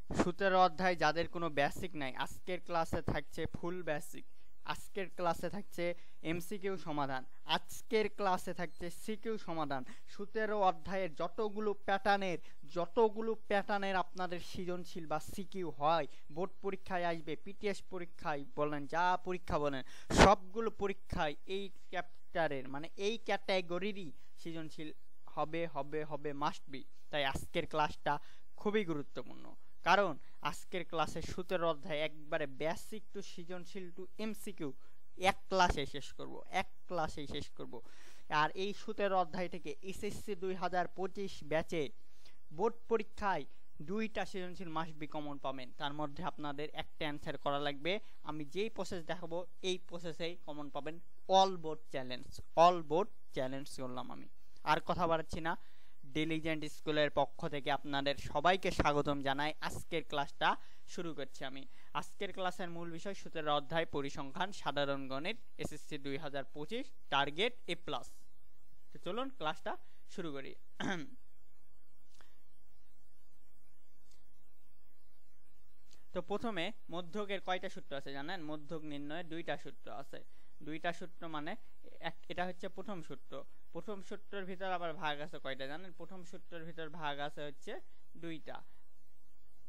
17 অধ্যায় যাদের কোনো বেসিক নাই, আজকের ক্লাসে থাকছে ফুল বেসিক। আজকের ক্লাসে থাকছে এমসিকিউ সমাধান, আজকের ক্লাসে থাকছে সিকিউ সমাধান। 17 অধ্যায়ের যতগুলো প্যাটার্নের আপনাদের সৃজনশীল বা সিকিউ হয়, বোর্ড পরীক্ষায় আসবে, পিটিএস পরীক্ষায় বলেন, যা পরীক্ষা বলেন, সবগুলো পরীক্ষায় এই চ্যাপ্টারের মানে এই ক্যাটাগরিরই সৃজনশীল হবে মাস্ট বি। তাই আজকের ক্লাসটা খুবই গুরুত্বপূর্ণ, কারণ আজকের ক্লাসে 17 অধ্যায় একবারে বেসিক টু সৃজনশীল টু এমসিকিউ এক ক্লাসেই শেষ করব। আর এই 17 অধ্যায় থেকে এসএসসি 2025 ব্যাচে বোর্ড পরীক্ষায় 2টা সৃজনশীল মাস্ট বি কমন পাবেন। তার মধ্যে আপনাদের একটা অ্যান্সার করা লাগবে। আমি যেই প্রসেস দেখাবো এই প্রসেসেই কমন পাবেন। অল বোর্ড চ্যালেঞ্জ করলাম আমি। আর কথা বাড়াচ্ছি না, ডিলিজেন্ট স্কুলের পক্ষ থেকে আপনাদের সবাইকে স্বাগতম জানাই। আজকের ক্লাসটা শুরু করছি আমি। আজকের ক্লাসের মূল বিষয় 17 অধ্যায় পরিসংখ্যান সাধারণ গণিত এসএসসি 2025 টার্গেট A+। তো চলুন ক্লাসটা শুরু করি। তো প্রথমে মধ্যকের কয়টা সূত্র আছে জানেন? মধ্যক নির্ণয়ের 2টা সূত্র আছে। 2টা সূত্র মানে এটা হচ্ছে প্রথম সূত্র। প্রথম সূত্রের ভিতর আবার ভাগ আছে কয়টা জানেন? প্রথম সূত্রের ভিতর ভাগ আছে হচ্ছে 2টা।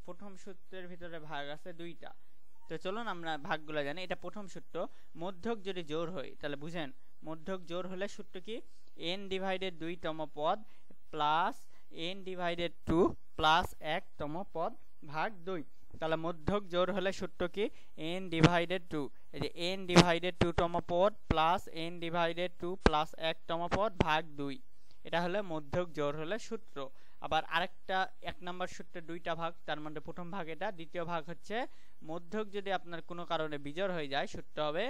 প্রথম সূত্রের ভিতরে ভাগ আছে 2টা। তো চলুন আমরা ভাগগুলো জানি। এটা প্রথম সূত্র। মধ্যক যদি জোড় হয় তাহলে বুঝেন, মধ্যক জোড় হলে সূত্র কি? n/2তম পদ প্লাস n/2 প্লাস 1তম পদ ভাগ 2। তাহলে মধ্যক জোড় হলে সূত্র কি? n/2, এই যে n/2তম পদ প্লাস n/2 প্লাস 1তম পদ ভাগ 2। এটা হলো মধ্যক জোড় হলে সূত্র। আবার আরেকটা 1 নম্বর সূত্রে 2টা ভাগ, তার মধ্যে প্রথম ভাগ এটা, দ্বিতীয় ভাগ হচ্ছে মধ্যক যদি আপনার কোনো কারণে বিজোড় হয়ে যায় সূত্র হবে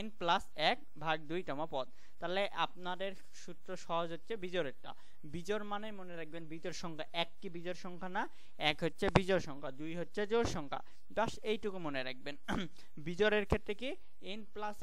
n প্লাস 1 ভাগ 2তম পদ। তাহলে আপনাদের সূত্র সহজ হচ্ছে বিজোড়েরটা। বিজোড় মানে মনে রাখবেন বিজোড় সংখ্যা 1 কি বিজোড় সংখ্যা না, 1 হচ্ছে বিজোড় সংখ্যা, 2 হচ্ছে জোড় সংখ্যা। বাস এইটুকু মনে রাখবেন। বিজোড়ের ক্ষেত্রে কি? n প্লাস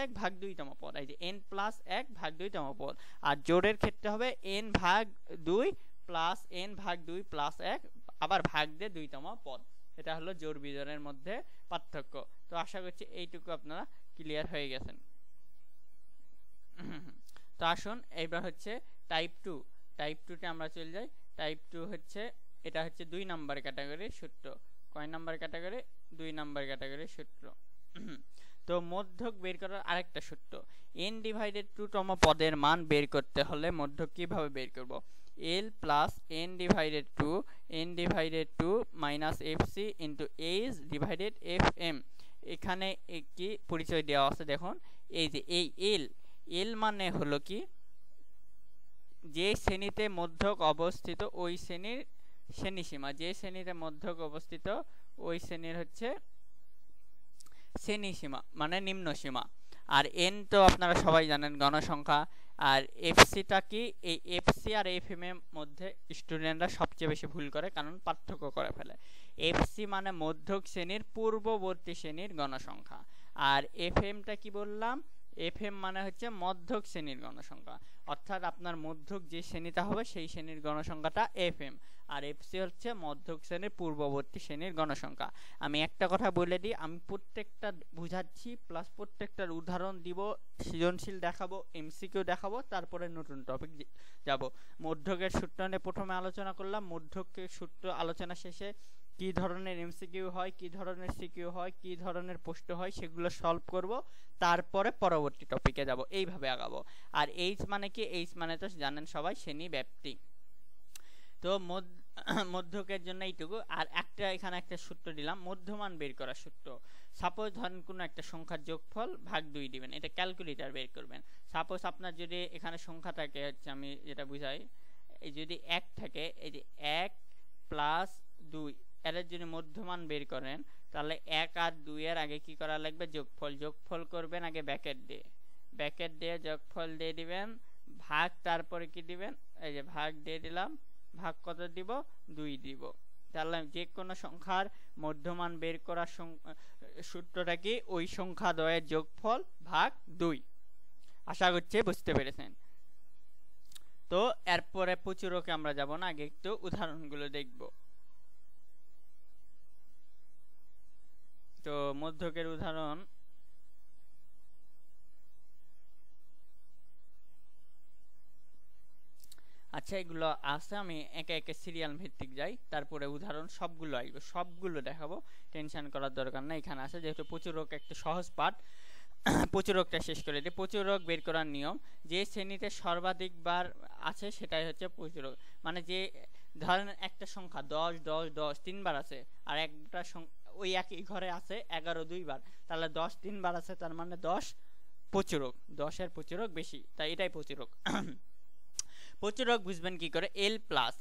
1 ভাগ 2তম পদ, এই যে n প্লাস 1 ভাগ 2তম পদ। আর জোড়ের ক্ষেত্রে হবে n ভাগ 2 প্লাস n ভাগ 2 প্লাস 1 আবার ভাগ দিয়ে 2তম পদ। এটা হলো জোড় বিজোড়ের মধ্যে পার্থক্য। তো আশা করছি এইটুকু আপনারা ক্লিয়ার হয়ে গেছেন। তো আসুন এবার হচ্ছে টাইপ 2। টাইপ 2তে আমরা চলে যাই। টাইপ 2 হচ্ছে, এটা হচ্ছে 2 নাম্বার ক্যাটাগরির সূত্র। কয় নাম্বার ক্যাটাগরি? 2 নাম্বার ক্যাটাগরির সূত্র। তো মধ্যক বের করার আরেকটা সূত্র, n/2তম পদের মান বের করতে হলে মধ্যক কিভাবে বের করব? l plus n/2 minus fc into h divided fm। এখানে কি পরিচয় দেওয়া আছে দেখুন। এই যে এই l মানে হলো কি? যে শ্রেণীতে মধ্যক অবস্থিত ওই শ্রেণীর শ্রেণীসীমা, যে শ্রেণীতে মধ্যক অবস্থিত ওই শ্রেণীর হচ্ছে শ্রেণীসীমা মানে নিম্ন সীমা। আর n তো আপনারা সবাই জানেন গণসংখ্যা। আর এফসিটা কি? এই এফসি আর এফএম এর মধ্যে স্টুডেন্টরা সবচেয়ে বেশি ভুল করে, কারণ পার্থক্য করে ফেলে। এফসি মানে মধ্যক শ্রেণীর পূর্ববর্তী শ্রেণীর গণসংখ্যা, আর এফএমটা কি বললাম? এফএম মানে হচ্ছে মধ্যক শ্রেণীর গণসংখ্যা, অর্থাৎ আপনার মধ্যক যে শ্রেণীটা হবে সেই শ্রেণীর গণসংখ্যাটা এফএম, আর এফসি হচ্ছে মধ্যক শ্রেণীর পূর্ববর্তী শ্রেণীর গণসংখ্যা। আমি একটা কথা বলে দিই, আমি প্রত্যেকটা বুঝাচ্ছি প্লাস প্রত্যেকটার উদাহরণ দিব, সৃজনশীল দেখাবো, এমসিকিউ দেখাবো, তারপরে নতুন টপিক যাব। মধ্যকের সূত্র নিয়ে প্রথমে আলোচনা করলাম। মধ্যকের সূত্র আলোচনা শেষে কি ধরনের এমসিকিউ হয়, কি ধরনের সিকিউ হয়, কি ধরনের প্রশ্ন হয় সেগুলো সলভ করব, তারপরে পরবর্তী টপিকে যাব। এইভাবে আগাবো। আর এইচ মানে কি? এইচ মানে তো জানেন সবাই, শ্রেণী ব্যাপ্তি। তো মধ্যকের জন্য এইটুকু। আর একটা এখানে একটা সূত্র দিলাম, মধ্যমান বের করার সূত্র। সাপোজ ধরেন কোনো একটা সংখ্যার যোগফল ভাগ 2 দিবেন, এটা ক্যালকুলেটর বের করবেন। সাপোজ আপনার যদি এখানে সংখ্যা থাকে, হচ্ছে আমি যেটা বুঝাই, এই যদি 1 থাকে, এই যে 1 প্লাস 2, এর যদি মধ্যমান বের করেন তাহলে 1 আর 2 এর আগে কি করা লাগবে? যোগফল করবেন আগে ব্র্যাকেট দিয়ে যোগফল দিয়ে দিবেন, ভাগ তারপরে কি দিবেন? এই যে ভাগ দিয়ে দিলাম, ভাগ কত দিব? 2 দিব। তাহলে যে কোনো সংখ্যার মধ্যমান বের করার সূত্রটা কি? ওই সংখ্যা দ্বয়ের যোগফল ভাগ 2। আশা করছি বুঝতে পেরেছেন। তো এরপরে প্রচুরকে আমরা যাব না, আগে একটু উদাহরণগুলো দেখব। তো মধ্যকের উদাহরণ আচ্ছা এগুলো আছে, আমি একে একে সিরিয়াল ভিত্তিক যাই, তারপরে উদাহরণ সবগুলো আসবে, সবগুলো দেখাবো, টেনশন করার দরকার নাই। এখানে আছে যেহেতু প্রচুরক একটা সহজ পাঠ, প্রচুরকটা শেষ করে দিই। প্রচুরক বের করার নিয়ম, যে শ্রেণীতে সর্বাধিক বার আছে সেটাই হচ্ছে প্রচুরক। মানে যে ধরেন একটা সংখ্যা 10 10 10 তিনবার আছে, আর একটা ওই একই ঘরে আছে 11 দুইবার, তাহলে 10 তিনবার আছে, তার মানে 10 প্রচুরক, 10-এর প্রচুরক বেশি, তাই এটাই প্রচুরক। প্রচুরক বুঝবেন কি করে, এল প্লাস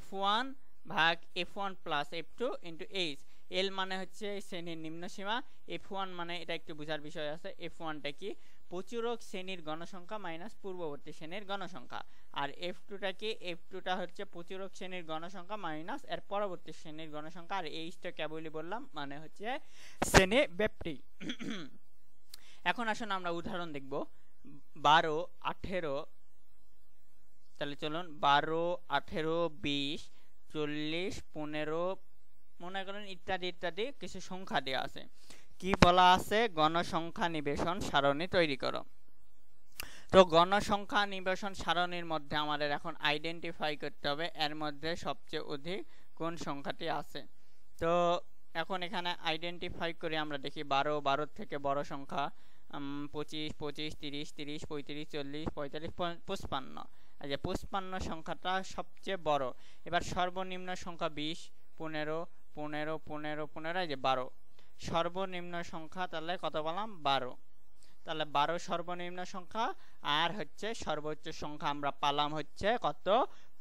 f1 ভাগ f1 plus f2 into H. এল মানে হচ্ছে শ্রেণীর নিম্নসীমা, f1 মানে এটা একটু বোঝার বিষয় আছে, f1টা কি প্রচুরক শ্রেণীর গণসংখ্যা মাইনাস পূর্ববর্তী শ্রেণীর গণসংখ্যা, আর f2টা কি f2টা হচ্ছে প্রচুরক শ্রেণীর গণসংখ্যা মাইনাস এর পরবর্তী শ্রেণীর গণসংখ্যা, আর এইচটা কেবলই বললাম মানে হচ্ছে শ্রেণী ব্যাপ্তি। এখন আসুন আমরা উদাহরণ দেখব। 12 18, তাহলে চলুন 12 18 20 40 15 মনে করেন ইত্যাদি ইত্যাদি কিছু সংখ্যা দেওয়া আছে। কি বলা আছে, গণসংখ্যা নিবেশন সারণী তৈরি করো। তো গণসংখ্যা নিবেশন সারণীর মধ্যে আমাদের এখন আইডেন্টিফাই করতে হবে এর মধ্যে সবচেয়ে অধিক কোন সংখ্যাটি আছে। তো এখন এখানে আইডেন্টিফাই করে আমরা দেখি 12 12 থেকে বড় সংখ্যা 25 25 30 30 35 40 45 55। এই যে 55 সংখ্যাটা সবচেয়ে বড়। এবার সর্বনিম্ন সংখ্যা 20 15 15 15 15 এই যে 12 সর্বনিম্ন সংখ্যা, তাহলে কত বললাম 12, তাহলে 12 সর্বনিম্ন সংখ্যা, আর হচ্ছে সর্বোচ্চ সংখ্যা আমরা পালাম হচ্ছে কত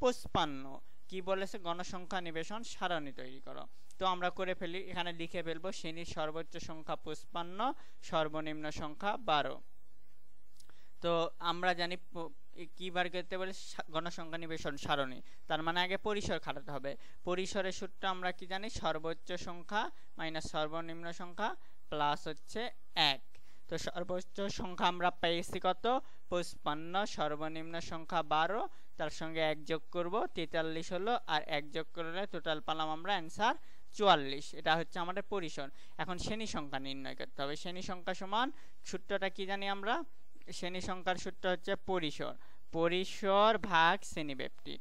55। কি বলেছে, গণসংখ্যা নিবেশন সারণী তৈরি করো। তো আমরা করে ফেলি, এখানে লিখে ফেলবো শ্রেণীর সর্বোচ্চ সংখ্যা 55, সর্বনিম্ন সংখ্যা 12। তো আমরা জানি কি বার করতে বলে, গণসংখ্যা নিবেশন সারণী, তার মানে আগে পরিসর খাটাতে হবে। পরিসরের সূত্র আমরা কি জানি, সর্বোচ্চ সংখ্যা মাইনাস সর্বনিম্ন সংখ্যা প্লাস হচ্ছে 1। তো সর্বোচ্চ সংখ্যা আমরা পেয়েছি কত 55, সর্বনিম্ন সংখ্যা 12, তার সঙ্গে 1 যোগ করব 43 হলো, আর 1 যোগ করলে টোটাল পেলাম আমরা অ্যান্সার 44। এটা হচ্ছে আমাদের পরিসর। এখন শ্রেণী সংখ্যা নির্ণয় করতে হবে। শ্রেণী সংখ্যা সমান সূত্রটা কি জানি আমরা, শ্রেণী সংখ্যার সূত্র হচ্ছে পরিসর, পরিসর ভাগ শ্রেণীব্যাপ্তি,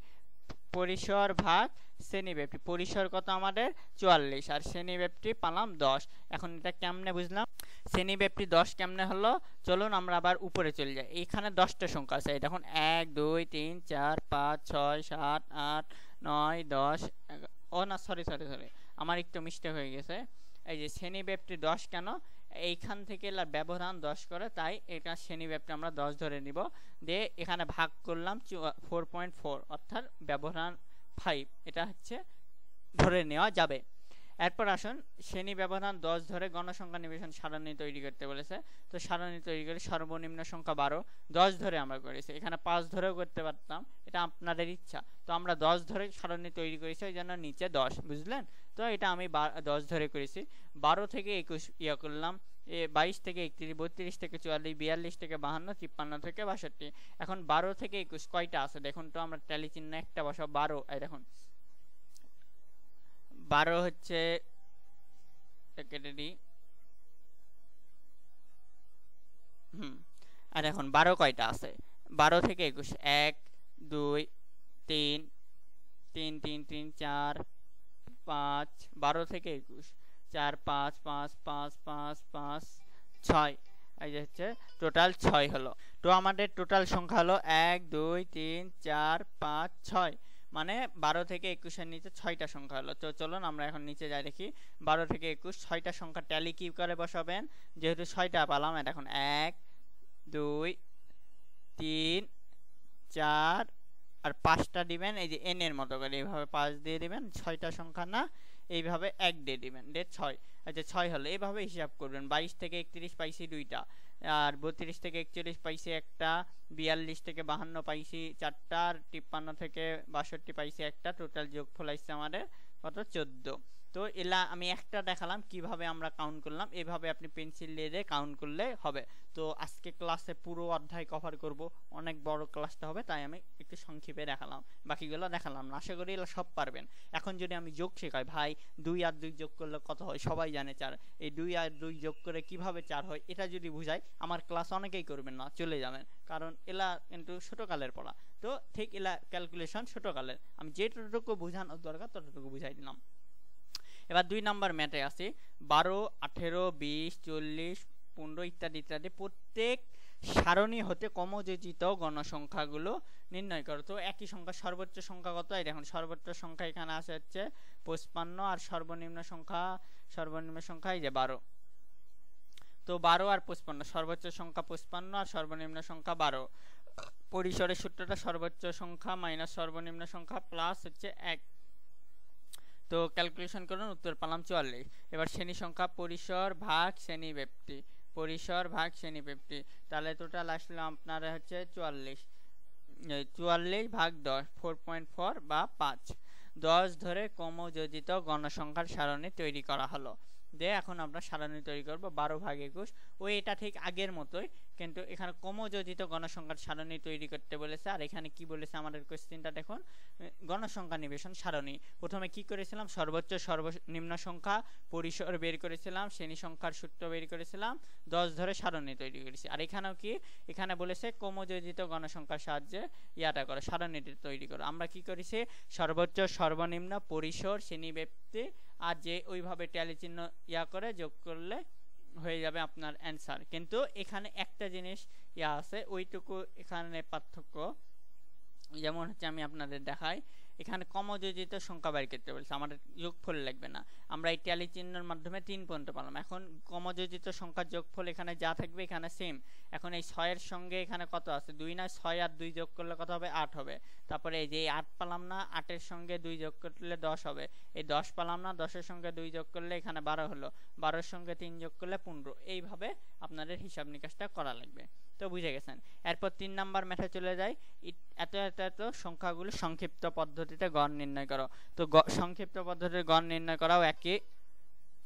পরিসর ভাগ শ্রেণীব্যাপ্তি। পরিসর কত আমাদের 44, আর শ্রেণীব্যাপ্তি পেলাম 10। এখন এটা কেমনে বুঝলাম, শ্রেণীব্যাপ্তি 10 কেমনে হলো, চলুন আমরা আবার উপরে চলে যাই। এখানে 10টা সংখ্যা আছে, দেখুন 1 2 3 4 5 6 7 8 9 10, ও না সরি আমার একটু মিস্টেক হয়ে গেছে। এই যে শ্রেণীব্যাপ্তি 10 কেন, এইখান থেকে ব্যবধান 10 করে, তাই এটা শ্রেণীব্যাপ্তি আমরা 10 ধরে নিব, দিয়ে এখানে ভাগ করলাম 4.4, অর্থাৎ ব্যবধান 5, এটা হচ্ছে ধরে নেওয়া যাবে। এরপর আসুন শ্রেণী ব্যবধান 10 ধরে গণসংখ্যা নিবেশন সারণী তৈরি করতে বলেছে। তো সারণী তৈরি করে সর্বনিম্ন সংখ্যা 12, 10 ধরে আমরা করেছি, এখানে 5 ধরেও করতে পারতাম, এটা আপনাদের ইচ্ছা। তো আমরা 10 ধরে সারণী তৈরি করেছি, ওই জন্য নিচে 10, বুঝলেন? তো এটা আমি 10 ধরে করেছি। 12 থেকে 21 ইয়া করলাম, 22 থেকে 31, 32 থেকে 44, 42 থেকে 52, 53 থেকে 62। এখন 12 থেকে 21 কয়টা আছে দেখুন তো, আমরা ট্যালি চিহ্ন একটা বসাবো, 12, এই দেখুন 12 হচ্ছে কেটে দিই, আর এখন 12 কয়টা আছে, 12 থেকে 21 1 2 3 3 3 3 4 5, 12 থেকে 21 4 5 5 5 5 5 6, এই যে হচ্ছে টোটাল 6 হলো। তো আমাদের টোটাল সংখ্যা হলো 1 2 3 4 5 6, মানে 12 থেকে 21 এর নিচে 6টা সংখ্যা হলো। তো চলুন আমরা এখন নিচে যাই, দেখি 12 থেকে 21 6টা সংখ্যা ট্যালি কি করে বসাবেন, যেহেতু 6টা পেলাম, এখন 1 2 3 4 আর 5টা দিবেন, এই যে n এর মতো করে এইভাবে 5 দিয়ে দিবেন, 6টা সংখ্যা না এইভাবে 1 দিয়ে দিবেন, ডেট 6, আচ্ছা 6 হলো। এইভাবে হিসাব করবেন। 22 থেকে 31 পাইছি 2টা, আর 32 থেকে 41 পাইছি একটা, 42 থেকে 52 পাইছি 4টা, আর 53 থেকে 62 পাইছি একটা, টোটাল যোগফল আসছে আমাদের কত 14। তো এলা আমি একটা দেখালাম কিভাবে আমরা কাউন্ট করলাম, এভাবে আপনি পেন্সিল দিয়ে কাউন্ট করলে হবে। তো আজকে ক্লাসে পুরো অধ্যায় কভার করব, অনেক বড় ক্লাসটা হবে, তাই আমি একটু সংক্ষেপে দেখালাম, বাকিগুলো দেখালাম না। আশা করি এগুলো সব পারবেন। এখন যদি আমি যোগ শেখাই, ভাই 2 আর 2 যোগ করলে কত হয়, সবাই জানে 4, এই 2 আর 2 যোগ করে কিভাবে 4 হয় এটা যদি বুঝাই, আমার ক্লাস অনেকেই করবেন না, চলে যাবেন, কারণ এলা কিন্তু ছোটকালের পড়া। তো ঠিক এলা ক্যালকুলেশন ছোটকালের, আমি যেটুকু বোঝানোর দরকার ততটুকু বুঝাই দিলাম। এবার 2 নাম্বার ম্যাথে আছে 12, 18, 20, 40, 15 ইত্যাদি ইত্যাদি প্রত্যেক সারণী হতে ক্রমযোজিত গণসংখ্যাগুলো নির্ণয় করো। তো একই সংখ্যা সর্বোচ্চ সংখ্যা কত, এই দেখুন সর্বোচ্চ সংখ্যা এখানে আছে হচ্ছে 55, আর সর্বনিম্ন সংখ্যা এই যে 12। তো 12 আর 55, সর্বোচ্চ সংখ্যা 55 আর সর্বনিম্ন সংখ্যা 12। পরিসরের সূত্রটা সর্বোচ্চ সংখ্যা মাইনাস সর্বনিম্ন সংখ্যা প্লাস হচ্ছে 1। তো ক্যালকুলেশন করুন, উত্তর পেলাম 44। এবার শ্রেণী সংখ্যা পরিসর ভাগ শ্রেণী ব্যাপ্তি, পরিসর ভাগ শ্রেণী ব্যাপ্তি, তাহলে টোটাল আসলে আপনার হচ্ছে 44 ভাগ 10, 4.4 বা 5। 10 ধরে ক্রমযোজিত গণসংখ্যার সারণী তৈরি করা হলো। এখন আমরা সারণী তৈরি করব 12 ভাগ 21। ওই এটা ঠিক আগের মতোই, কিন্তু এখানে ক্রমযোজিত গণসংখ্যার সারণী তৈরি করতে বলেছে। আর এখানে কি বলেছে আমাদের কোশ্চেনটা দেখুন, গণসংখ্যা নিবেশন সারণী। প্রথমে কি করেছিলাম, সর্বোচ্চ সর্বনিম্ন সংখ্যা পরিসর বের করেছিলাম, শ্রেণী সংখ্যার সূত্র বের করেছিলাম, 10 ধরে সারণী তৈরি করেছি। আর এখানেও কি, এখানে বলেছে ক্রমযোজিত গণসংখ্যার সাহায্যে ইয়াটা করো, সারণীটি তৈরি করো। আমরা কি করেছি, সর্বোচ্চ সর্বনিম্ন পরিসর শ্রেণী ব্যাপ্তি আর যে ওইভাবে ট্যালি চিহ্ন করে যোগ করলে হয়ে যাবে আপনার অ্যান্সার। কিন্তু এখানে একটা জিনিস আছে, ওইটুকু এখানে পার্থক্য। যেমন হচ্ছে আমি আপনাদের দেখাই, এখানে ক্রমযোজিত সংখ্যা বের করতে বলছে, আমাদের যোগফল লাগবে না, আমরা এই ট্যালি চিহ্নের মাধ্যমে 3 পর্যন্ত পেলাম। এখন ক্রমযোজিত সংখ্যার যোগফল এখানে যা থাকবে এখানে সেম। এখন এই 6 এর সঙ্গে এখানে কত আছে, 2 না, 6 আর 2 যোগ করলে কত হবে, 8 হবে। তারপরে এই যে 8 পেলাম না, 8 এর সঙ্গে 2 যোগ করলে 10 হবে। এই 10 পেলাম না, 10 এর সঙ্গে 2 যোগ করলে এখানে 12 হলো, 12 এর সঙ্গে 3 যোগ করলে 15। এইভাবে আপনাদের হিসাব নিকাশটা করা লাগবে। তো বুঝে গেছেন। এরপর 3 নাম্বার ম্যাথে চলে যায়, এত সংখ্যাগুলো সংক্ষিপ্ত পদ্ধতিতে গড় নির্ণয় করো। তো সংক্ষিপ্ত পদ্ধতিতে গড় নির্ণয় করাও একই।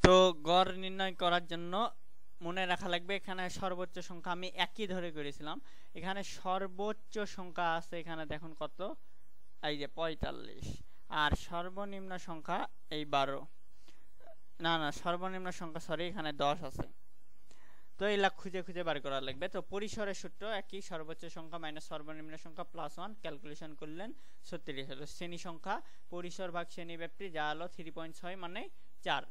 তো গড় নির্ণয় করার জন্য মনে রাখা লাগবে, এখানে সর্বোচ্চ সংখ্যা আমি একই ধরে করেছিলাম, এখানে সর্বোচ্চ সংখ্যা আছে এখানে দেখুন কত, এই যে 45, আর সর্বনিম্ন সংখ্যা এই 12, না সর্বনিম্ন সংখ্যা সরি এখানে 10 আছে। তো এগুলা খুঁজে খুঁজে বার করা লাগবে। তো পরিসরের সূত্র একই, সর্বোচ্চ সংখ্যা মাইনাস সর্বনিম্ন সংখ্যা প্লাস 1, ক্যালকুলেশন করলেন 36 হলো। শ্রেণী সংখ্যা পরিসর ভাগ শ্রেণী ব্যাপ্তি যা হলো 3.6 মানে 4।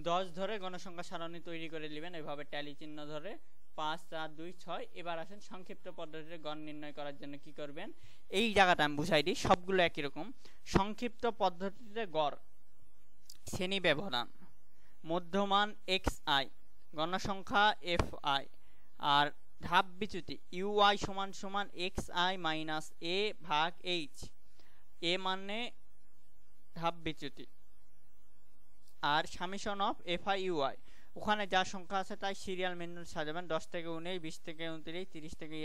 10 ধরে গণসংখ্যা সারণী তৈরি করে নেবেন এইভাবে ট্যালি চিহ্ন ধরে, 5, 4, 2, 6। এবার আসেন সংক্ষিপ্ত পদ্ধতিতে গড় নির্ণয় করার জন্য কি করবেন, এই জায়গাটা আমি বুঝাই দিই, সবগুলো একই রকম। সংক্ষিপ্ত পদ্ধতিতে গড়, শ্রেণী ব্যবধান, মধ্যমান xi, গণসংখ্যা fi, আর ধাপ বিচ্যুতি uy সমান সমান xi মাইনাস a ভাগ h, a মানে ধাপ বিচ্যুতি, আর সামেশন অফ fi uy, ওখানে যা সংখ্যা আছে তাই সিরিয়াল মেনুতে সাজাবেন, 10 থেকে 19, 20 থেকে 29, 30 থেকে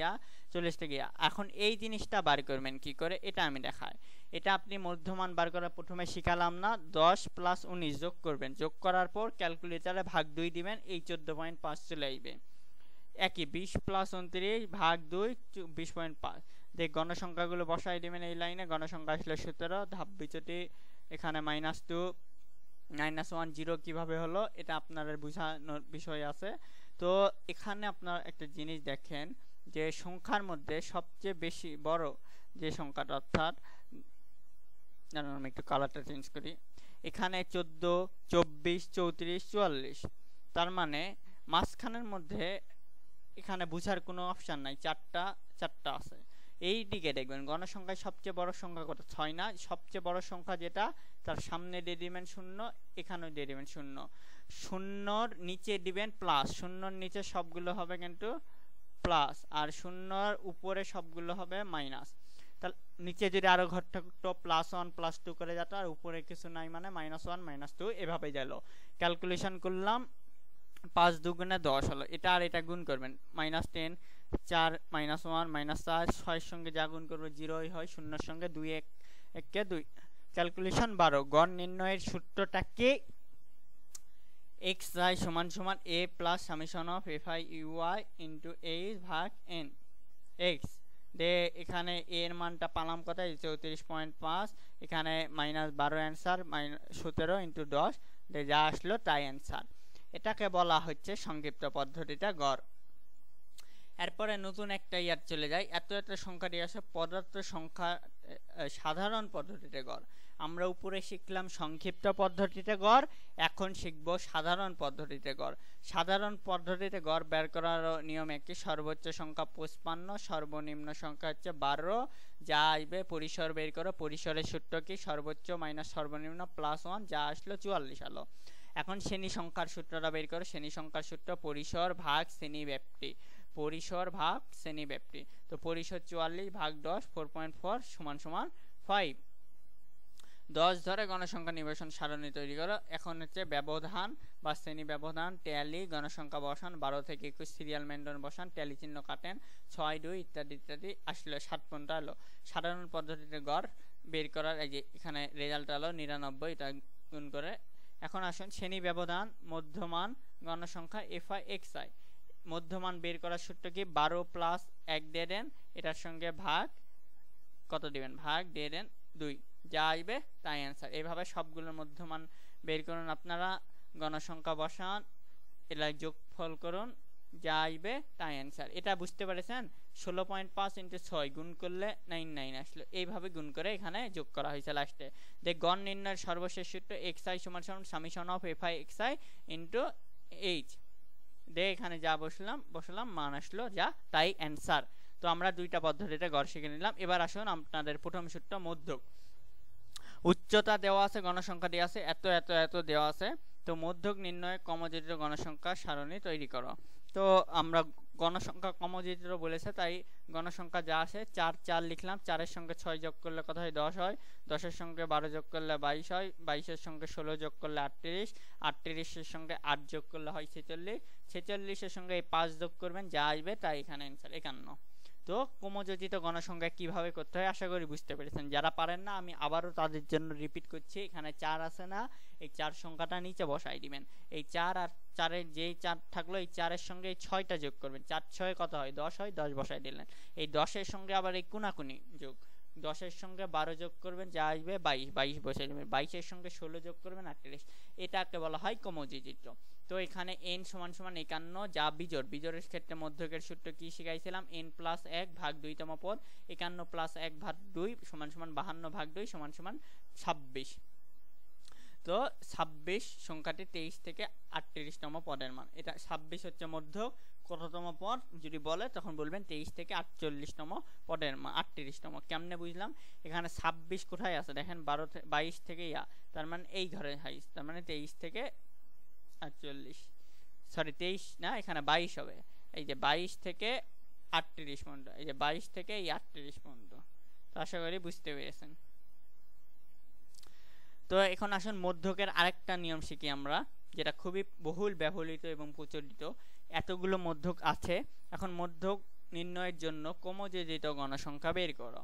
40 থেকে এখন এই জিনিসটা বার করবেন কি করে, এটা আমি দেখাই। এটা আপনি মধ্যমান বার করা প্রথমে শিখালাম না, 10 প্লাস 19 যোগ করবেন, যোগ করার পর ক্যালকুলেটারে ভাগ 2 দিবেন, এই 14.5 চলে আসবে। একই 20 প্লাস 29 ভাগ 2 20.5, দেখ গণসংখ্যাগুলো বসাই দিবেন এই লাইনে, গণসংখ্যা আসলে 17, ধাপ বিচ্যুতি এখানে -2 -1 0 কিভাবে হলো এটা আপনাদের বোঝানোর বিষয় আছে। তো এখানে আপনার একটা জিনিস দেখেন যে সংখ্যার মধ্যে সবচেয়ে বেশি বড় যে সংখ্যাটা, অর্থাৎ আমি একটু কালারটা চেঞ্জ করি, এখানে 14, 24, 34, 44, তার মানে মাঝখানের মধ্যে এখানে বুঝার কোনো অপশন নাই, চারটা আছে। এই দিকে দেখবেন গণসংখ্যায় সবচেয়ে বড় সংখ্যা কত, 6 না, সবচেয়ে বড় সংখ্যা যেটা তার সামনে দিয়ে দিবেন 0, এখানেও দিয়ে দিবেন 0, 0-র নিচে দিবেন প্লাস, 0-র নিচে সবগুলো হবে কিন্তু প্লাস, আর 0-র উপরে সবগুলো হবে মাইনাস। তাহলে নিচে যদি আরো ঘর থাকতো +1 +2 করে যেত, আর উপরে কিছু নাই মানে -1 -2 এভাবে গেল। ক্যালকুলেশন করলাম 5 দুগুণে 10 হলো, এটা আর এটা গুণ করবেন, -10, 4 -1 -4, 6 এর সঙ্গে যা গুণ করবে 0 হয়, 0 এর সঙ্গে 2 1 কে 2, ক্যালকুলেশন 12 গড় নির্ণয়ের সূত্রটা কি xi সমান সমান a plus summation of fi uy into a ভাগ n x দে এখানে a এর মানটা পালাম কত 34.5 এখানে -12 অ্যানসার 17 ইনটু 10 দে যা আসলো তাই অ্যানসার এটাকে বলা হচ্ছে সংক্ষিপ্ত পদ্ধতিতে গড় এরপরে নতুন একটা ইয়ার চলে যায় এত সংখ্যাটি আসে পদার্থ সংখ্যা সাধারণ পদ্ধতিতে গড় আমরা উপরে শিখলাম সংক্ষিপ্ত পদ্ধতিতে গড় এখন শিখব সাধারণ পদ্ধতিতে গড় সাধারণ পদ্ধতিতে গড় বের করার নিয়ম একই সর্বোচ্চ সংখ্যা 55 সর্বনিম্ন সংখ্যা হচ্ছে 12 যা আসবে পরিসর বের করো পরিসরের সূত্র কি সর্বোচ্চ মাইনাস সর্বনিম্ন +1 যা আসলো 44 হলো এখন শ্রেণী সংখ্যার সূত্রটা বের করো শ্রেণী সংখ্যার সূত্র পরিসর ভাগ শ্রেণী ব্যাপ্তি পরিসর ভাগ শ্রেণী ব্যাপ্তি তো পরিসর 44 ভাগ 10 4.4 সমান সমান 5 10 ধরে গণসংখ্যা নিবেশন সারণী তৈরি করো এখন হচ্ছে ব্যবধান বা শ্রেণী ব্যবধান ট্যালি গণসংখ্যা বসান 12 থেকে 21 সিরিয়াল মেনটেন বসান ট্যালি চিহ্ন কাটেন 6 2 ইত্যাদি ইত্যাদি আসলে 7 পর্যন্ত হলো সাধারণ পদ্ধতিতে গড় বের করার এই যে এখানে রেজাল্ট হলো 99 এটা গুণ করে এখন আসুন শ্রেণী ব্যবধান মধ্যমান গণসংখ্যা fi xi মধ্যমান বের করার সূত্র কি 12 প্লাস 1 দিয়ে দেন এটার সঙ্গে ভাগ কত দিবেন ভাগ দিয়ে দেন 2 যা আসবে তাই অ্যান্সার এইভাবে সবগুলোর মধ্যমান বের করুন আপনারা গণসংখ্যা বসান এটা যোগফল করুন যা আসবে তাই অ্যান্সার এটা বুঝতে পেরেছেন 16.5 × 6 গুণ করলে 99 আসলো এইভাবে গুণ করে এখানে যোগ করা হয়েছে লাস্টে যে গড় নির্ণয়ের সর্বশেষ সূত্র xi সমান সমান summation of fi xi into h দে এখানে যা বসলাম মান আসলো যা তাই অ্যান্সার তো আমরা দুইটা পদ্ধতিতে গড় শিখে নিলাম এবার আসুন আপনাদের প্রথম সূত্র মধ্যক উচ্চতা দেওয়া আছে গণসংখ্যা দেওয়া আছে এত এত এত দেওয়া আছে তো মধ্যক নির্ণয়ে কমযোজিত গণসংখ্যা সারণী তৈরি করো তো আমরা গণসংখ্যা কমযোজিত বলেছে তাই গণসংখ্যা যা আসে 4 4 লিখলাম 4 এর সঙ্গে 6 যোগ করলে কত হয় 10 হয় 10 এর সঙ্গে 12 যোগ করলে 22 হয় 22 এর সঙ্গে 16 যোগ করলে 38 38 এর সঙ্গে 8 যোগ করলে হয় 46 46 এর সঙ্গে এই 5 যোগ করবেন যা আসবে তাই এখানে অ্যানসার 51 তো ক্রমযোজিত গণসংখ্যা কিভাবে করতে হয় আশা করি বুঝতে পেরেছেন যারা পারেন না আমি আবারও তাদের জন্য রিপিট করছি এখানে 4 আছে না এই 4 সংখ্যাটা নিচে বসাই দিবেন এই 4 আর 4 এর যেই 4 থাকলো এই 4 এর সঙ্গে এই 6টা যোগ করবেন 4 6 কত হয় 10 হয় 10 বসাই দিলেন এই 10 এর সঙ্গে আবার এই কোনাকুনি যোগ 10 এর সঙ্গে 12 যোগ করবেন যা আসবে 22 22 বসাই দিবেন 22 এর সঙ্গে 16 যোগ করবেন 38 এটাকে বলা হয় ক্রমযোজিত তো এখানে n সমান সমান 51 যা বিজোড়ের ক্ষেত্রে মধ্যকের সূত্র কি শিখাইছিলাম n + 1 ভাগ 2 তম পদ 51 + 1 ভাগ 2 সমান সমান 52 ভাগ 2 সমান সমান 26 তো 26 সংখ্যাটি 23 থেকে 38 তম পদের মান এটা 26 হচ্ছে মধ্যক কততম পদ যদি বলে তখন বলবেন 23 থেকে 48 তম পদের মান 38 তম কেমনে বুঝলাম এখানে 26 কোথায় আছে দেখেন 22 থেকে তার মানে এই ঘরে হাইস তার মানে 23 থেকে 48 সরি 23 না এখানে 22 হবে এই যে 22 থেকে 38 পর্যন্ত এই যে 22 থেকে এই 38 পর্যন্ত তো আশা করি বুঝতে পেরেছেন তো এখন আসুন মধ্যকের আরেকটা নিয়ম শিখি আমরা যেটা খুবই বহুল ব্যবহৃত এবং প্রচলিত এতগুলো মধ্যক আছে এখন মধ্যক নির্ণয়ের জন্য ক্রমযোজিত গণসংখ্যা বের করো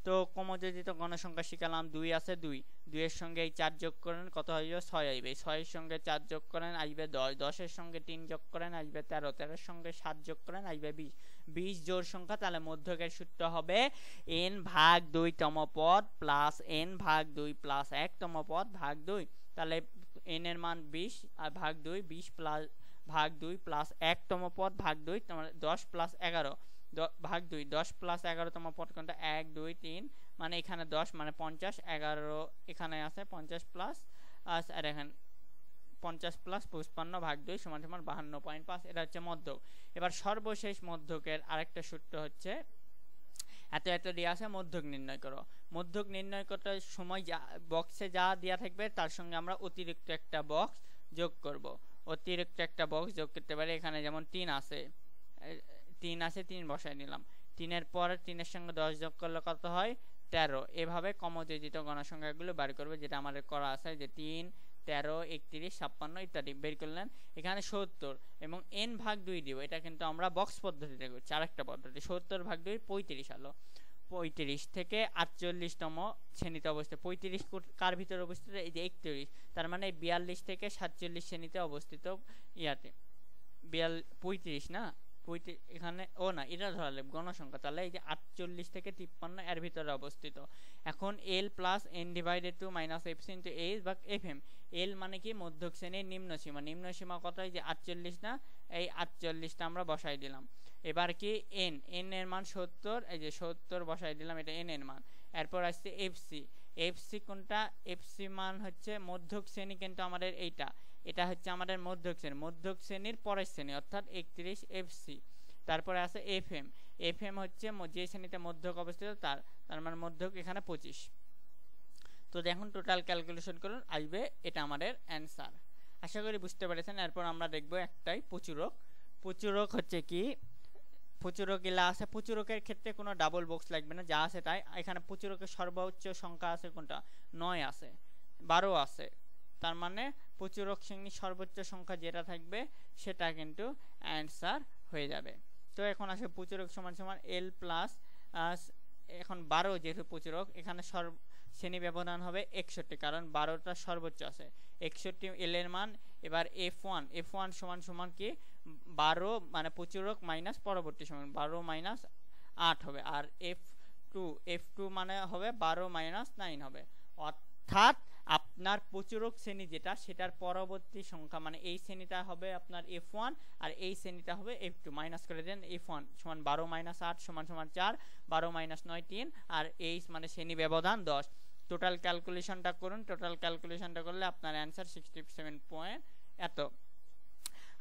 তো ক্রমযোজিত গণসংখ্যা শিখালাম 2 আছে 2 এর সঙ্গে এই 4 যোগ করেন কত হইবে 6 আইবে 6 এর সঙ্গে 4 যোগ করেন আইবে 10 10 এর সঙ্গে 3 যোগ করেন আইবে 13 13 এর সঙ্গে 7 যোগ করেন আইবে 20 20 জোড় সংখ্যা তাহলে মধ্যকের সূত্র হবে n ভাগ 2 তম পদ প্লাস n ভাগ 2 প্লাস 1 তম পদ ভাগ 2 তাহলে n এর মান 20 আর ভাগ 2 20 প্লাস ভাগ 2 প্লাস 1 তম পদ ভাগ 2 তাহলে 10 প্লাস 11 ভাগ 2 10 প্লাস 11 তম পদ কোনটা 1 2 3 মানে এখানে 10 মানে 50 11 এখানে আছে 50 প্লাস আর এখানে 50 প্লাস 55 ভাগ 2 সমান সমান 52.5 এটা হচ্ছে মধ্যক এবার সর্বশেষ মধ্যকের আরেকটা সূত্র হচ্ছে এত এত দেয়া আছে মধ্যক নির্ণয় করো মধ্যক নির্ণয় করতে সময় বক্সে যা দেয়া থাকবে তার সঙ্গে আমরা অতিরিক্ত একটা বক্স যোগ করব অতিরিক্ত একটা বক্স যোগ করতে পারি এখানে যেমন 3 আছে 3 বসাই নিলাম 3 এর পর 3 এর সঙ্গে 10 যোগ করলে কত হয় 13 এভাবে ক্রমযোজিত গণসংখ্যাগুলো বের করবে যেটা আমাদের করা আছে যে 3 13 31 56 ইত্যাদি বের করলেন এখানে 70 এবং n ভাগ 2 দিব এটা কিন্তু আমরা বক্স পদ্ধতিতে করছি আরেকটা পদ্ধতি 70 ভাগ 2 35 হলো 35 থেকে 48তম শ্রেণীতে অবস্থিত। 35 কার ভিতরে অবস্থিত? এই যে 31, তার মানে 42 থেকে 47 শ্রেণীতে অবস্থিত। ইয়াতে 35 না, এখানে ও না, এটা ধরালে গণসংখ্যা, তাহলে এই যে 48 থেকে 53 এর ভিতরে অবস্থিত। এখন L plus n divided two minus FC into H বা এফএম। এল মানে কি? মধ্যক শ্রেণীর নিম্ন সীমা। নিম্ন সীমা কত? এই যে 48 না, এই 48টা আমরা বসাই দিলাম। এবার কি n এর মান 70, এই যে 70 বসাই দিলাম, এটা n এর মান। এরপর আসছে এফসি কোনটা? এফসি মান হচ্ছে মধ্যক শ্রেণী, কিন্তু আমাদের এটা হচ্ছে আমাদের মধ্যক শ্রেণীর পরের শ্রেণী, অর্থাৎ 31 এফসি। তারপরে আছে এফএম হচ্ছে যে শ্রেণীতে মধ্যক অবস্থিত তার মানে মধ্যক এখানে 25। তো দেখুন টোটাল ক্যালকুলেশন করুন, আসবে এটা আমাদের অ্যান্সার। আশা করি বুঝতে পেরেছেন। এরপর আমরা দেখব একটাই প্রচুরক হচ্ছে কি? প্রচুরক এলা আছে। প্রচুরকের ক্ষেত্রে কোনো ডাবল বক্স লাগবে না, যা আছে তাই। এখানে প্রচুরকের সর্বোচ্চ সংখ্যা আছে কোনটা? 9 আছে, 12 আছে। তার মানে প্রচুরক শ্রেণীর সর্বোচ্চ সংখ্যা যেটা থাকবে সেটা কিন্তু অ্যান্সার হয়ে যাবে। তো এখন আসে প্রচুরক সমান সমান এল প্লাস, এখন 12 যেহেতু প্রচুরক, এখানে শ্রেণী ব্যবধান হবে 61, কারণ 12টা সর্বোচ্চ আছে। 61 এল এর মান। এবার F1 সমান সমান কি? 12 মানে প্রচুরক মাইনাস পরবর্তী সময়, 12 মাইনাস 8 হবে। আর F2 মানে হবে 12 মাইনাস 9 হবে। অর্থাৎ আপনার প্রচুরক শ্রেণী যেটা, সেটার পরবর্তী সংখ্যা মানে এই শ্রেণীটা হবে আপনার F1 আর এই শ্রেণীটা হবে F2। মাইনাস করে দেন। F1 সমান 12 মাইনাস 8 সমান 4, 12 মাইনাস 9 3, আর এই মানে শ্রেণী ব্যবধান 10। টোটাল ক্যালকুলেশনটা করুন। টোটাল ক্যালকুলেশনটা করলে আপনার অ্যান্সার 67 পয়েন্ট এত।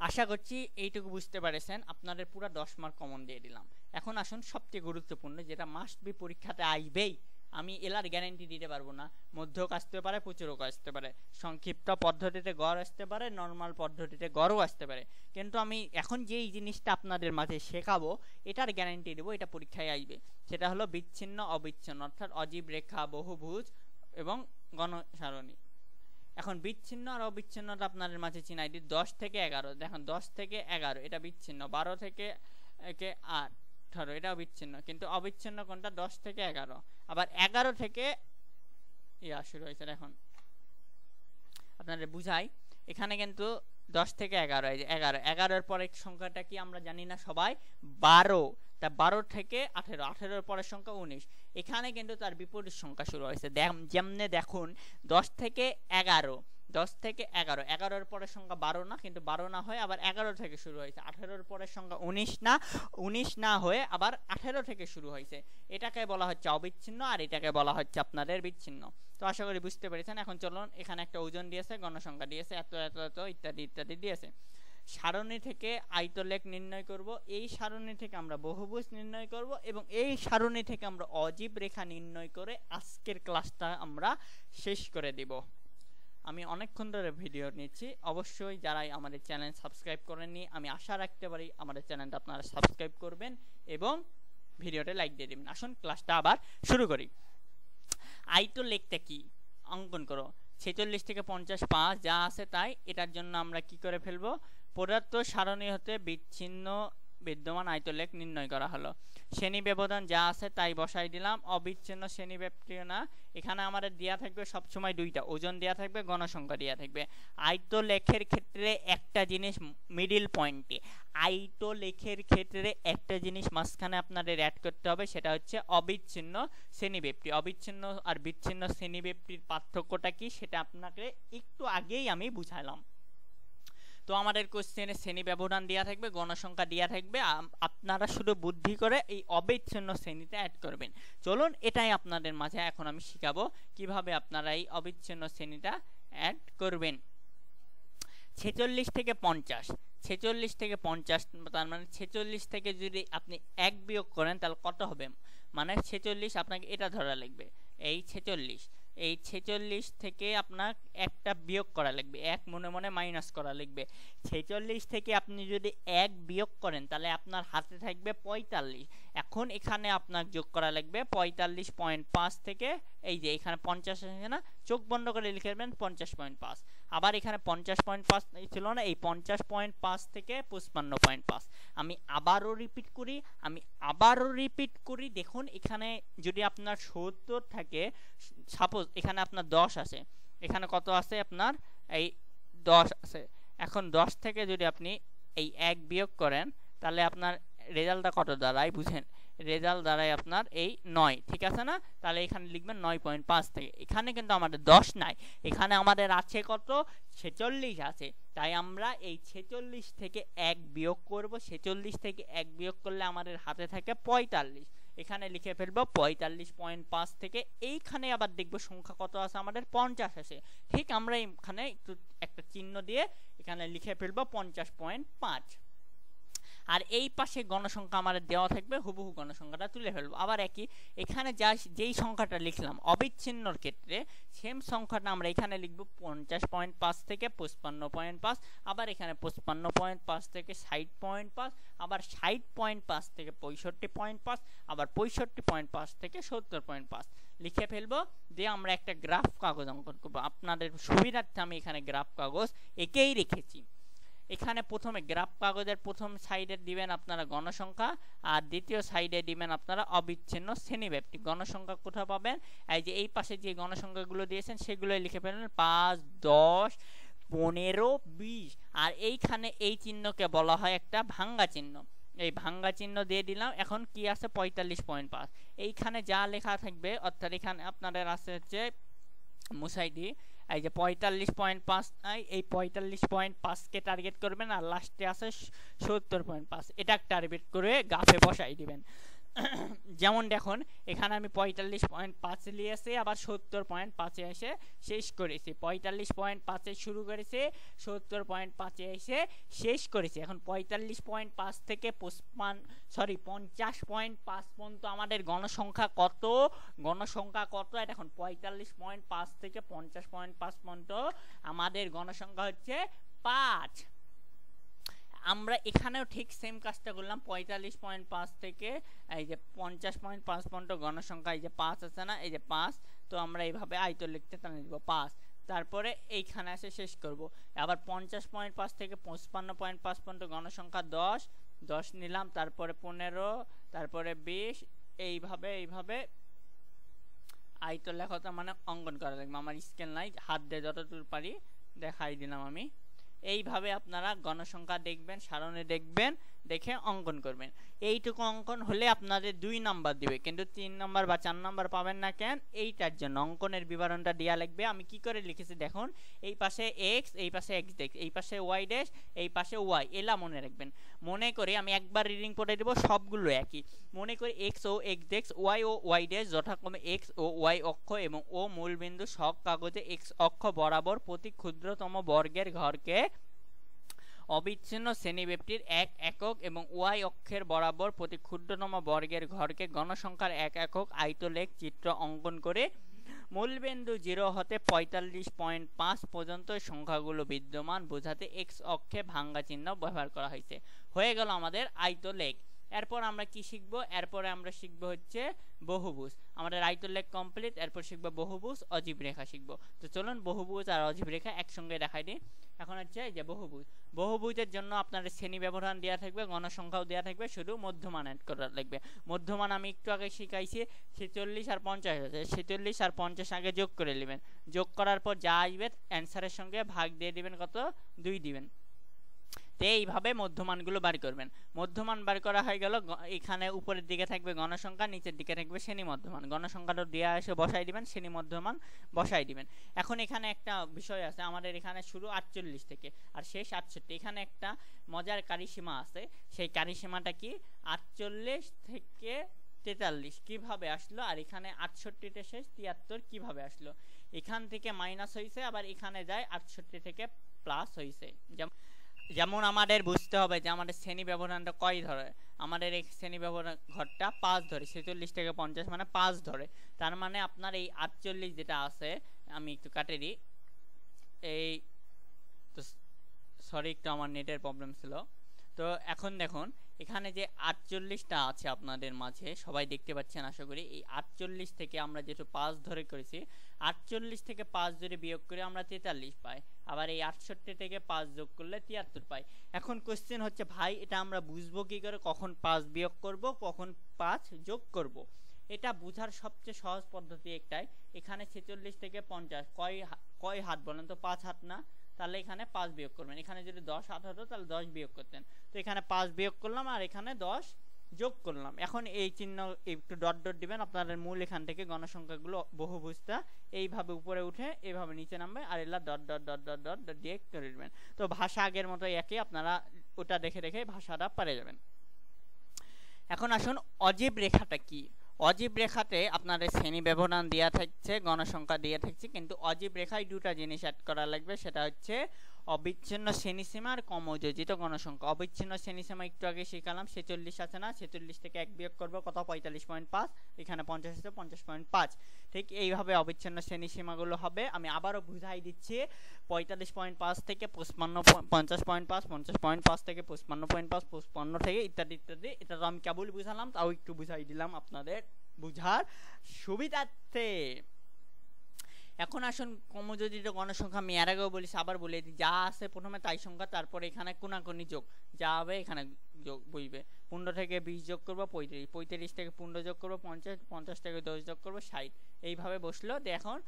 আশা করছি এইটুকু বুঝতে পেরেছেন। আপনাদের পুরো 10 মার্ক কমন দিয়ে দিলাম। এখন আসুন সবচেয়ে গুরুত্বপূর্ণ, যেটা মাস্ট বি পরীক্ষাতে আসবেই, আমি এলার গ্যারান্টি দিতে পারবো না। মধ্যক আসতে পারে, প্রচুরক আসতে পারে, সংক্ষিপ্ত পদ্ধতিতে গড় আসতে পারে, নর্মাল পদ্ধতিতে গড়ও আসতে পারে, কিন্তু আমি এখন যেই জিনিসটা আপনাদের মাঝে শেখাবো এটার গ্যারান্টি দেবো, এটা পরীক্ষায় আসবে। সেটা হলো বিচ্ছিন্ন অবিচ্ছিন্ন, অর্থাৎ অজীব রেখা, বহুভুজ এবং গণসারণী। এখন বিচ্ছিন্ন আর অবিচ্ছিন্নটা আপনাদের মাঝে চিনাই দিই। 10 থেকে 11, দেখুন 10 থেকে 11 এটা বিচ্ছিন্ন, 12 থেকে 18 এটাও বিচ্ছিন্ন, কিন্তু অবিচ্ছিন্ন কোনটা? 10 থেকে 11। আবার 11 থেকে শুরু হয়েছে। এখন আপনাদের বুঝাই, এখানে কিন্তু 10 থেকে 11, এই যে 11 এর পরের সংখ্যাটা কি আমরা জানি না সবাই? 12। তা 12 থেকে 18, 18 এর পরের সংখ্যা 19। এখানে কিন্তু তার বিপরীত সংখ্যা শুরু হয়েছে। যেমনে দেখুন 10 থেকে 11, 10 থেকে 11, 11 এর পরের সংখ্যা 12 না, কিন্তু 12 না হয়ে আবার 11 থেকে শুরু হয়েছে। 18 এর পরের সংখ্যা 19 না হয়ে আবার 18 থেকে শুরু হয়েছে। এটাকে বলা হচ্ছে অবিচ্ছিন্ন, আর এটাকে বলা হচ্ছে আপনাদের বিচ্ছিন্ন। তো আশা করি বুঝতে পেরেছেন। এখন চলুন, এখানে একটা ওজন দিয়েছে, গণসংখ্যা দিয়েছে, এত এত এত ইত্যাদি ইত্যাদি দিয়েছে। সারণী থেকে আয়তলেখ নির্ণয় করব, এই সারণী থেকে আমরা বহুভুজ নির্ণয় করব, এবং এই সারণী থেকে আমরা অজীব রেখা নির্ণয় করে আজকের ক্লাসটা আমরা শেষ করে দিব। আমি অনেকক্ষণ ধরে ভিডিও নিচ্ছি, অবশ্যই যারাই আমাদের চ্যানেল সাবস্ক্রাইব করেননি, আমি আশা রাখতে পারি আমাদের চ্যানেলটা আপনারা সাবস্ক্রাইব করবেন এবং ভিডিওতে লাইক দিয়ে দেবেন। আসুন ক্লাসটা আবার শুরু করি। আয়তলেখটা কি? অঙ্কন করো। 46 থেকে 50 5 যা আছে তাই। এটার জন্য আমরা কি করে ফেলবো? প্রদত্ত সারণী হতে বিচ্ছিন্ন বিদ্যমান আয়তলেখ নির্ণয় করা হলো। শ্রেণী ব্যবধান যা আছে তাই বসাই দিলাম। অবিচ্ছিন্ন শ্রেণী ব্যাপ্তিও না। এখানে আমাদের দেয়া থাকবে সবসময় দুইটা, ওজন দেয়া থাকবে, গণসংখ্যা দেয়া থাকবে। আয়তলেখের ক্ষেত্রে একটা জিনিস মিডিল পয়েন্টে, আয়তলেখের ক্ষেত্রে একটা জিনিস মাঝখানে আপনাদের অ্যাড করতে হবে, সেটা হচ্ছে অবিচ্ছিন্ন শ্রেণীব্যাপ্তি। অবিচ্ছিন্ন আর বিচ্ছিন্ন শ্রেণীব্যাপ্তির পার্থক্যটা কি সেটা আপনাকে একটু আগেই আমি বুঝালাম। তো আমাদের কোশ্চেনে শ্রেণী ব্যবধান দেওয়া থাকবে, গণসংখ্যা দেওয়া থাকবে, আপনারা শুধু বুদ্ধি করে এই অবিচ্ছিন্ন শ্রেণীতে অ্যাড করবেন। চলুন এটাই আপনাদের মাঝে এখন আমি শিখাবো কিভাবে আপনারা এই অবিচ্ছিন্ন শ্রেণীটা অ্যাড করবেন। 46 থেকে 50, 46 থেকে 50, তার মানে 46 থেকে যদি আপনি 1 বিয়োগ করেন তাহলে কত হবে? মানে 46 আপনাকে এটা ধরা লাগবে, এই 46, এই 46 থেকে আপনার একটা বিয়োগ করা লাগবে, 1 মনে মনে মাইনাস করা লাগবে। 46 থেকে আপনি যদি 1 বিয়োগ করেন তাহলে আপনার হাতে থাকবে 45। এখন এখানে আপনার যোগ করা লাগবে 45.5 থেকে এই যে এখানে 50 আছে না, চোখ বন্ধ করে লিখে দেবেন 50.5। আবার এখানে 50.5 ছিল না, এই 50.5 থেকে 55.5। আমি আবারও রিপিট করি। দেখুন এখানে যদি আপনার 70 থাকে, সাপোজ এখানে আপনার 10 আছে, এখানে কত আছে আপনার এই 10 আছে। এখন 10 থেকে যদি আপনি এই 1 বিয়োগ করেন তাহলে আপনার রেজাল্টটা কত দাঁড়ায় বুঝেন, রেজাল্ট দাঁড়ায় আপনার এই 9, ঠিক আছে না? তাহলে এখানে লিখবেন 9.5 থেকে। এখানে কিন্তু আমাদের 10 নাই, এখানে আমাদের আছে কত, 46 আছে। তাই আমরা এই 46 থেকে 1 বিয়োগ করব। 46 থেকে 1 বিয়োগ করলে আমাদের হাতে থাকে 45। এখানে লিখে ফেলবো 45.5 থেকে। এইখানে আবার দেখবো সংখ্যা কত আছে, আমাদের 50 আছে। ঠিক আমরা এখানে একটু একটা চিহ্ন দিয়ে এখানে লিখে ফেলবো 50.5। আর এই পাশে গণসংখ্যা আমাদের দেওয়া থাকবে, হুবহু গণসংখ্যাটা তুলে ফেলবো। আবার একই, এখানে যেই সংখ্যাটা লিখলাম অবিচ্ছিন্নর ক্ষেত্রে সেম সংখ্যাটা আমরা এখানে লিখব 50.5 থেকে 55.5, আবার এখানে 55.5 থেকে 60.5, আবার 60.5 থেকে 65.5, আবার 65.5 থেকে 70.5 লিখে ফেলবো। দিয়ে আমরা একটা গ্রাফ কাগজ অঙ্কন করবো। আপনাদের সুবিধার্থে আমি এখানে গ্রাফ কাগজ একেই রেখেছি। এখানে প্রথমে গ্রাফ কাগজের প্রথম সাইডে দিবেন আপনারা গণসংখ্যা, আর দ্বিতীয় সাইডে দিবেন আপনারা অবিচ্ছিন্ন শ্রেণীব্যাপ্তি। গণসংখ্যা কোথায় পাবেন, এই যে এই পাশে যে গণসংখ্যাগুলো দিয়েছেন সেগুলোই লিখে ফেলবেন 5, 10, 15, 20। আর এইখানে এই চিহ্নকে বলা হয় একটা ভাঙ্গা চিহ্ন, এই ভাঙ্গা চিহ্ন দিয়ে দিলাম। এখন কি আছে 45.5। এইখানে যা লেখা থাকবে, অর্থাৎ এখানে আপনাদের আছে হচ্ছে মুসাইডি, এই যে 45.5, এই 45.5 কে টার্গেট করবেন, আর লাস্টে আছে 70.5, এটা টার্গেট করে গ্রাফে বসাই দিবেন। যেমন দেখুন এখানে আমি 45.5 নিয়েছি, আবার 70.5 এসে শেষ করেছি। 45.5 শুরু করেছে, 70.5 এসে শেষ করেছি। এখন 45.5 থেকে 50.5 পর্যন্ত আমাদের গণসংখ্যা কত, এটা এখন 45.5 থেকে 50.5 পর্যন্ত আমাদের গণসংখ্যা হচ্ছে 5। আমরা এখানেও ঠিক সেম কাজটা করলাম। 45.5 থেকে এই যে 50.5 পর্যন্ত গণসংখ্যা, এই যে 5 আছে না, এই যে 5, তো আমরা এইভাবে আয়ত লিখতে টানে দিব 5, তারপরে এইখানে এসে শেষ করব। আবার 50.5 থেকে 55.5 পর্যন্ত গণসংখ্যা 10 নিলাম, তারপরে 15, তারপরে 20, এইভাবে আয়ত লেখাটা মানে অঙ্কন করা লাগবে। আমার স্কেল নাই, হাত দিয়ে যতদূর পারি দেখাই দিলাম আমি। এইভাবে আপনারা গণসংখ্যা দেখবেন, সারণে দেখবেন, দেখে অঙ্কন করবেন। এইটুকু অঙ্কন হলে আপনাদের 2 নাম্বার দিবে, কিন্তু 3 নাম্বার বা 4 নাম্বার পাবেন না। কেন? এইটার জন্য অঙ্কনের বিবরণটা দেওয়া লাগবে। আমি কি করে লিখেছি দেখুন, এই পাশে x, এই পাশে x ডেক্স, এই পাশে y ড্যাশ, এই পাশে y, এলা মনে রাখবেন। মনে করে আমি একবার রিডিং পড়ে দেব, সবগুলো একই। মনে করে x ও x ডেক্স, y ও y ড্যাশ যথাক্রমে x ও y অক্ষ এবং ও মূলবিন্দু সব কাগজে x অক্ষ বরাবর প্রতি ক্ষুদ্রতম বর্গের ঘরকে অবিচ্ছিন্ন শ্রেণীব্যাপ্তির 1 একক এবং y অক্ষের বরাবর প্রতি ক্ষুদ্রতম বর্গের ঘরকে গণসংখ্যার 1 একক আয়তলেখ চিত্র অঙ্কন করে মূলবিন্দু 0 হতে 45.5 পর্যন্ত সংখ্যাগুলো বিদ্যমান বোঝাতে x অক্ষে ভাঙ্গা চিহ্ন ব্যবহার করা হয়েছে। হয়ে গেল আমাদের আয়তলেখ। এরপর আমরা কি শিখবো, এরপরে আমরা শিখবো হচ্ছে বহুভুজ। আমাদের আয়তলেখ কমপ্লিট, এরপর শিখবো বহুভুজ, অজীব রেখা শিখবো। তো চলুন বহুভুজ আর অজীব রেখা একসঙ্গে দেখাই দিই। এখন হচ্ছে এই যে বহুভুজ। বহুভুজের জন্য আপনাদের শ্রেণী ব্যবধান দেওয়া থাকবে, গণসংখ্যাও দেওয়া থাকবে, শুধু মধ্যমান অ্যাড করা লাগবে। মধ্যমান আমি একটু আগে শিখাইছি 46 আর 50 আছে, 46 আর 50 আগে যোগ করে নেবেন। যোগ করার পর যা আসবে অ্যান্সারের সঙ্গে ভাগ দিয়ে দিবেন, কত 2 দিবেন। তো এইভাবে মধ্যমানগুলো বার করবেন। মধ্যমান বার করা হয়ে গেল। এখানে উপরের দিকে থাকবে গণসংখ্যা, নিচের দিকে থাকবে শ্রেণী মধ্যমান। গণসংখ্যাটা দেওয়া এসে বসাই দিবেন, শ্রেণী মধ্যমান বসাই দিবেন। এখন এখানে একটা বিষয় আছে, আমাদের এখানে শুরু 48 থেকে আর শেষ 68। এখানে একটা মজার কারিসীমা আছে। সেই কারিসীমাটা কি, 48 থেকে 43 কিভাবে আসলো, আর এখানে 68তে শেষ 73 কিভাবে আসলো। এখান থেকে মাইনাস হয়েছে, আবার এখানে যায় 68 থেকে প্লাস হয়েছে। যেমন আমাদের বুঝতে হবে যে আমাদের শ্রেণী ব্যবধানটা কয় ধরে। আমাদের এই শ্রেণী ব্যবধান ঘরটা 5 ধরে, 46 থেকে 50 মানে 5 ধরে। তার মানে আপনার এই 48 যেটা আছে, আমি একটু কাটে দিই, এই তো সরি একটু আমার নেটের প্রবলেম ছিল। তো এখন দেখুন এখানে যে 48টা আছে আপনাদের মাঝে সবাই দেখতে পাচ্ছেন আশা করি। এই 48 থেকে আমরা যেহেতু 5 ধরে করেছি, 48 থেকে 5 ধরে বিয়োগ করে আমরা 43 পাই। আবার এই 68 থেকে 5 যোগ করলে 73 পাই। এখন কোশ্চেন হচ্ছে ভাই এটা আমরা বুঝবো কি করে, কখন 5 বিয়োগ করব কখন 5 যোগ করব? এটা বোঝার সবচেয়ে সহজ পদ্ধতি একটাই। এখানে 46 থেকে 50 কয় হাত বলেন তো? 5 হাত না? তাহলে এখানে 5 বিয়োগ করবেন। এখানে যদি 10 হাত হতো তাহলে 10 বিয়োগ করতেন। তো এখানে 5 বিয়োগ করলাম আর এখানে 10 যোগ করলাম। এখন এই চিহ্ন একটু ডট ডট দিবেন, আপনাদের মূল এখান থেকে গণসংখ্যাগুলো বহুভুজটা এইভাবে উপরে উঠে এইভাবে নিচে নামবে, আর এলা dot dot dot dot dot dot দিয়ে করে দিবেন। তো ভাষা আগের মতো একই, আপনারা ওটা দেখে দেখে ভাষাটা পারে যাবেন। এখন আসুন অজীব রেখাটা কি। অজীব রেখাতে আপনাদের শ্রেণী ব্যবধান দেওয়া থাকছে, গণসংখ্যা দেওয়া থাকছে, কিন্তু অজীব রেখায় দুটা জিনিস অ্যাড করা লাগবে। সেটা হচ্ছে অবিচ্ছিন্ন শ্রেণীসীমা আর সমযোজিত গণসংখ্যা। অবিচ্ছিন্ন শ্রেণীসীমা একটু আগে শিখালাম, 46 আছে না? 46 থেকে 1 বিয়োগ করবো কত? 45.5। এখানে 50 আছে, 50.5। ঠিক এইভাবে অবিচ্ছিন্ন শ্রেণীসীমাগুলো হবে। আমি আবারও বুঝাই দিচ্ছি, 45.5 থেকে 50.5, 50.5 থেকে 55.5, 55 থেকে ইত্যাদি ইত্যাদি। এটা তো আমি কেবল বুঝালাম, তাও একটু বুঝাই দিলাম আপনাদের বুঝার সুবিধার্থে। এখন আসুন সমযোজিত গণসংখ্যা আমি এর আগেও বলেছি, আবার বলে দিই, যা আছে প্রথমে তাই সংখ্যা, তারপরে এখানে কোনাকুনি যোগ, যা হবে এখানে যোগ বইবে। 15 থেকে 20 যোগ করবো 35, 35 থেকে 15 যোগ করবো 50, 50 থেকে 10 যোগ করবো 60। এইভাবে বসলো। এখন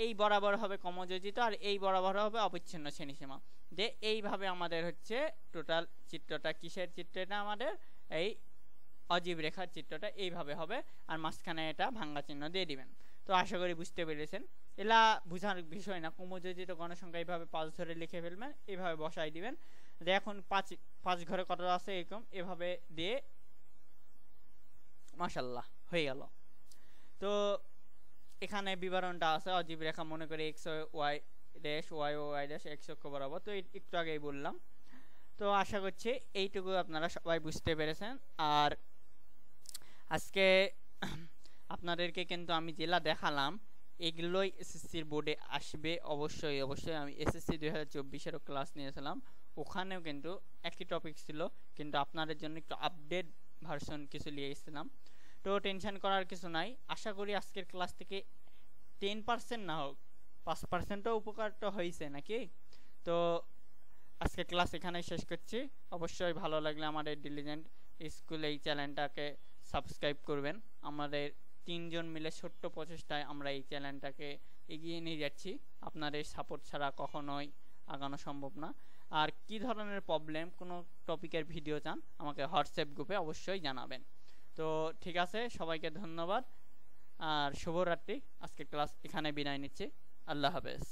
এই বরাবর হবে সমযোজিত আর এই বরাবর হবে অবিচ্ছিন্ন শ্রেণীসীমা। যে এইভাবে আমাদের হচ্ছে টোটাল চিত্রটা, কিসের চিত্রটা? আমাদের এই অজীব রেখার চিত্রটা এইভাবে হবে, আর মাঝখানে এটা ভাঙ্গা চিহ্ন দিয়ে দিবেন। তো আশা করি বুঝতে পেরেছেন। এলা বুঝার বিষয় না। সমযোজিত গণসংখ্যা এইভাবে 5 ধরে লিখে ফেলবেন, এইভাবে বসাই দিবেন। যে এখন 5 ঘরে কত আছে এরকম এভাবে দিয়ে মাশাআল্লাহ হয়ে গেল। তো এখানে বিবরণটা আছে। অজীব রেখা মনে করে x y dash y y dash x অক্ষ বরাবর। তো একটু আগেই বললাম। তো আশা করছি এইটুকু আপনারা সবাই বুঝতে পেরেছেন। আর আজকে আপনাদেরকে কিন্তু আমি যেটা দেখালাম এগুলোই এসএসসির বোর্ডে আসবে অবশ্যই অবশ্যই। আমি এসএসসি 2024-এরও ক্লাস নিয়েছিলাম, ওখানেও কিন্তু একই টপিক ছিল, কিন্তু আপনাদের জন্য একটু আপডেট ভার্সন কিছু নিয়ে এসেছিলাম। তো টেনশন করার কিছু নাই। আশা করি আজকের ক্লাস থেকে 10% না হোক 5%ও উপকারটা হয়েছে নাকি। তো আজকের ক্লাস এখানেই শেষ করছি। অবশ্যই ভালো লাগলে আমাদের ডিলিজেন্ট স্কুল এই চ্যানেলটাকে সাবস্ক্রাইব করবেন। আমাদের 3 জন মিলে ছোট্ট প্রচেষ্টায় আমরা এই চ্যানেলটাকে এগিয়ে নিয়ে যাচ্ছি। আপনাদের সাপোর্ট ছাড়া কখনোই আগানো সম্ভব না। আর কি ধরনের প্রবলেম, কোনো টপিকের ভিডিও চান, আমাকে হোয়াটসঅ্যাপ গ্রুপে অবশ্যই জানাবেন। তো ঠিক আছে, সবাইকে ধন্যবাদ আর শুভরাত্রি। আজকে ক্লাস এখানে বিদায় নিচ্ছি। আল্লাহ হাফেজ।